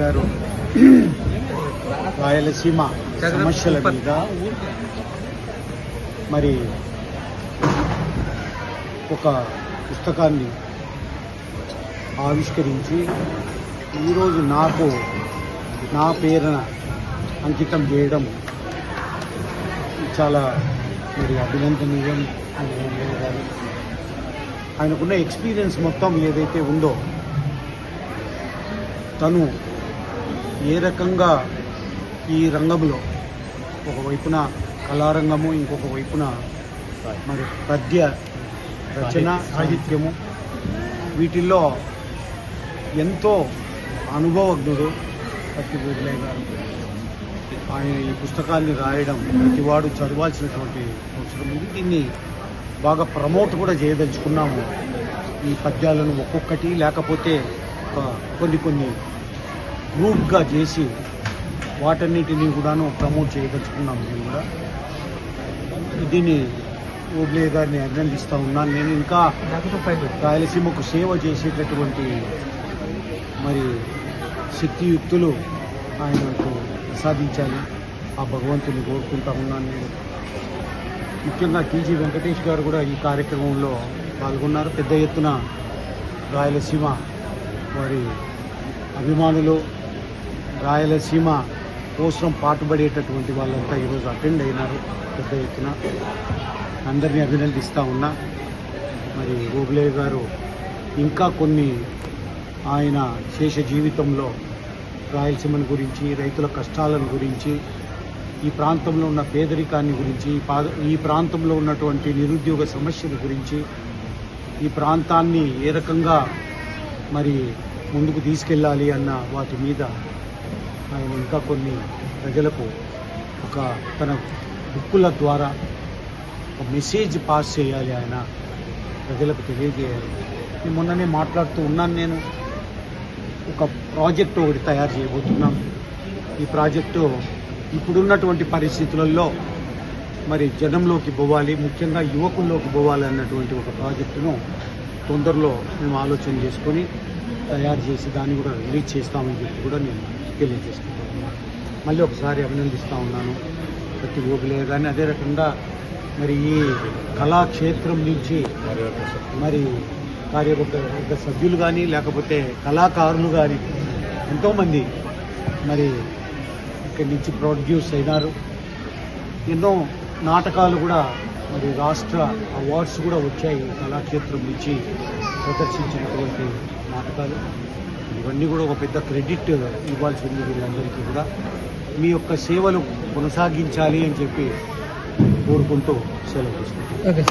గారు రాయలసీమ సమస్యల మీద మరి ఒక పుస్తకాన్ని ఆవిష్కరించి ఈరోజు నా పేరున అంకితం చేయడం చాలా మరి అభినందనీయం. ఆయనకున్న ఎక్స్పీరియన్స్ మొత్తం ఏదైతే ఉందో, తను ఏ రకంగా ఈ రంగంలో ఒకవైపున కళారంగము, ఇంకొక వైపున మరి పద్య రచన, సాహిత్యము, వీటిల్లో ఎంతో అనుభవజ్ఞుడు పత్తి వీరులయ్య గారు. ఆయన ఈ పుస్తకాన్ని రాయడం ప్రతివాడు చదవాల్సినటువంటి అవసరం ఉంది. దీన్ని బాగా ప్రమోట్ కూడా చేయదలుచుకున్నాము. ఈ పద్యాలను ఒక్కొక్కటి లేకపోతే కొన్ని గ్రూప్గా చేసి వాటన్నిటినీ కూడాను ప్రమోట్ చేయదలుచుకున్నాము. నేను కూడా దీన్ని ఓబ్లే గారిని అభినందిస్తూ ఉన్నాను. నేను ఇంకా రాయలసీమకు సేవ చేసేటటువంటి మరి శక్తియుక్తులు ఆయనకు ప్రసాదించాలి, ఆ భగవంతుని కోరుకుంటా ఉన్నాను. నేను ముఖ్యంగా టీజీ వెంకటేష్ గారు కూడా ఈ కార్యక్రమంలో పాల్గొన్నారు. పెద్ద ఎత్తున రాయలసీమ వారి అభిమానులు, రాయలసీమ కోసం పాటుపడేటటువంటి వాళ్ళంతా ఈరోజు అటెండ్ అయినారు పెద్ద ఎత్తున. అందరినీ అభినందిస్తూ ఉన్నా. మరి ఓబ్లే గారు ఇంకా కొన్ని ఆయన శేష జీవితంలో రాయలసీమను గురించి, రైతుల కష్టాలను గురించి, ఈ ప్రాంతంలో ఉన్న పేదరికాన్ని గురించి, ఈ ప్రాంతంలో ఉన్నటువంటి నిరుద్యోగ సమస్యల గురించి, ఈ ప్రాంతాన్ని ఏ రకంగా మరి ముందుకు తీసుకెళ్ళాలి అన్న వాటి మీద ఆయన ఇంకా కొన్ని ప్రజలకు తన బుక్కుల ద్వారా ఒక మెసేజ్ పాస్ చేయాలి, ఆయన ప్రజలకు తెలియజేయాలి. మొన్ననే మాట్లాడుతూ ఉన్నాను. నేను ఒక ప్రాజెక్టు ఒకటి తయారు చేయబోతున్నాం. ఈ ప్రాజెక్టు ఇప్పుడున్నటువంటి పరిస్థితులలో మరి జనంలోకి పోవాలి, ముఖ్యంగా యువకుల్లోకి పోవాలి అన్నటువంటి ఒక ప్రాజెక్టును తొందరలో మేము ఆలోచన చేసుకొని తయారు చేసి దాన్ని కూడా రిలీజ్ చేస్తామని చెప్పి కూడా నేను తెలియజేసుకుంటున్నాను. మళ్ళీ ఒకసారి అభినందిస్తూ ఉన్నాను ప్రతి ఓబ్లే కానీ. అదే రకంగా మరి ఈ కళాక్షేత్రం నుంచి మరి కార్యవర్గ సభ్యులు కానీ, లేకపోతే కళాకారులు కానీ ఎంతోమంది మరి ఇక్కడి నుంచి ప్రొడ్యూస్ అయినారు. ఎన్నో నాటకాలు కూడా మరి రాష్ట్ర అవార్డ్స్ కూడా వచ్చాయి కళాక్షేత్రం నుంచి ప్రదర్శించినటువంటి నాటకాలు. ఇవన్నీ కూడా ఒక పెద్ద క్రెడిట్ ఇవ్వాల్సి ఉంది వీళ్ళందరికీ కూడా. మీ యొక్క సేవలు కొనసాగించాలి అని చెప్పి కోరుకుంటూ సెలవు తీసుకుంటాం.